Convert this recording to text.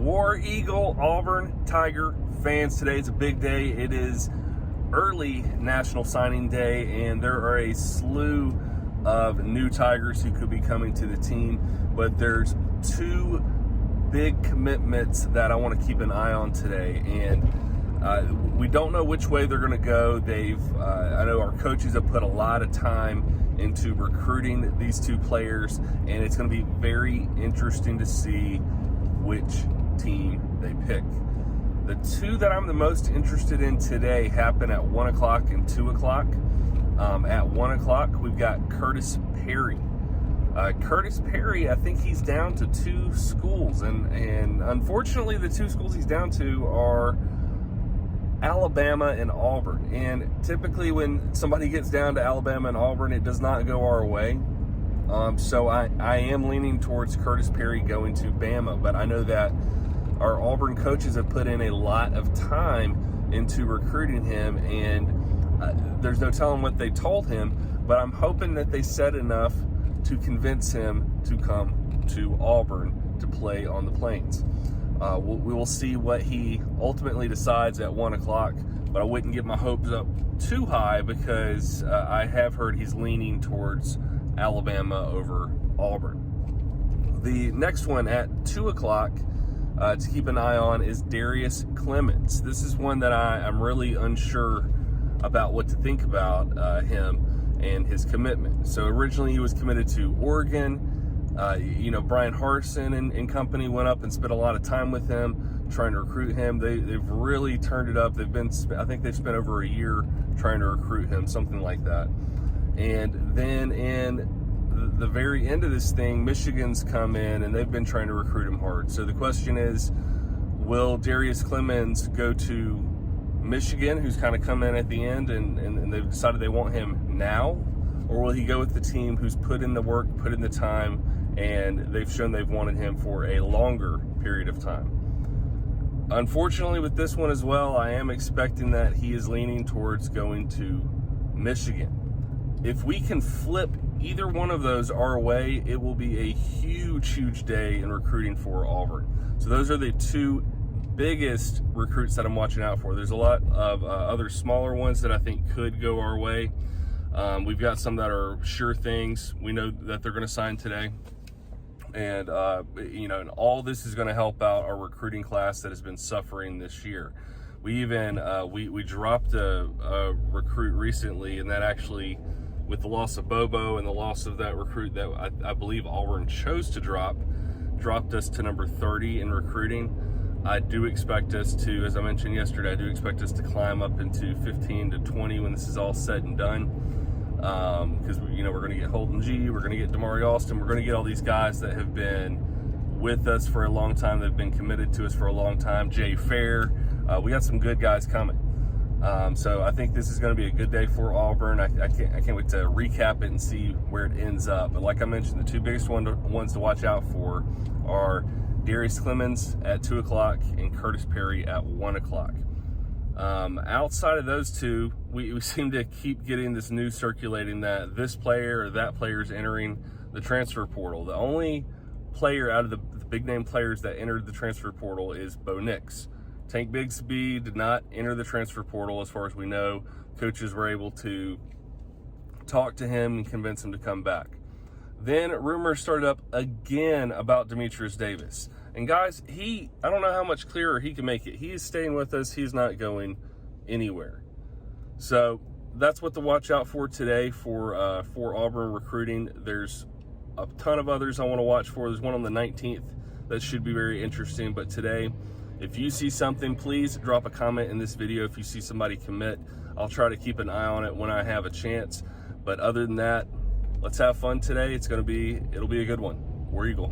War Eagle, Auburn Tiger fans, today is a big day. It is early National Signing Day, and there are a slew of new Tigers who could be coming to the team, but there's two big commitments that I want to keep an eye on today, and we don't know which way they're going to go. I know our coaches have put a lot of time into recruiting these two players, and it's going to be very interesting to see which team they pick. The two that I'm the most interested in today happen at 1 o'clock and 2 o'clock. At 1 o'clock, we've got Curtis Perry. Curtis Perry, I think he's down to two schools, and unfortunately the two schools he's down to are Alabama and Auburn. And typically when somebody gets down to Alabama and Auburn, it does not go our way. So I am leaning towards Curtis Perry going to Bama, but I know that our Auburn coaches have put in a lot of time into recruiting him, and there's no telling what they told him, but I'm hoping that they said enough to convince him to come to Auburn to play on the Plains. We will see what he ultimately decides at 1 o'clock, but I wouldn't get my hopes up too high because I have heard he's leaning towards Alabama over Auburn. The next one at 2 o'clock to keep an eye on is Dariusclemens. This is one that I'm really unsure about what to think about him and his commitment. So originally he was committed to Oregon. Brian Harsin and company went up and spent a lot of time with him trying to recruit him. They've really turned it up. I think they've spent over a year trying to recruit him, something like that. And then in the very end of this thing, Michigan's come in and they've been trying to recruit him hard. So the question is, will Dariusclemens go to Michigan, who's kind of come in at the end and they've decided they want him now? Or will he go with the team who's put in the work, put in the time, and they've shown they've wanted him for a longer period of time? Unfortunately, with this one as well, I am expecting that he is leaning towards going to Michigan. If we can flip either one of those our way, it will be a huge day in recruiting for Auburn. So those are the two biggest recruits that I'm watching out for. There's a lot of other smaller ones that I think could go our way. We've got some that are sure things. We know that they're going to sign today. And, and all this is going to help out our recruiting class that has been suffering this year. We even, we dropped a recruit recently, and that actually, with the loss of Bobo and the loss of that recruit that I believe Auburn chose to dropped us to number 30 in recruiting. I do expect us to, as I mentioned yesterday, I do expect us to climb up into 15 to 20 when this is all said and done. Because, we're going to get Holden G, we're going to get Damari Austin, we're going to get all these guys that have been with us for a long time, that have been committed to us for a long time. Jay Fair, we got some good guys coming. So I think this is going to be a good day for Auburn. I can't wait to recap it and see where it ends up. But like I mentioned, the two biggest ones to watch out for are Dariusclemens at 2 o'clock and Curtis Perry at 1 o'clock. Outside of those two, we seem to keep getting this news circulating that this player or that player is entering the transfer portal. The only player out of the big name players that entered the transfer portal is Bo Nix. Tank Bigsby did not enter the transfer portal as far as we know. Coaches were able to talk to him and convince him to come back. Then rumors started up again about Demetrius Davis. And guys, I don't know how much clearer he can make it. He is staying with us. He's not going anywhere. So that's what to watch out for today for Auburn recruiting. There's a ton of others I want to watch for. There's one on the 19th that should be very interesting. But today, if you see something, please drop a comment in this video. If you see somebody commit, I'll try to keep an eye on it when I have a chance. But other than that, let's have fun today. It'll be a good one. War Eagle.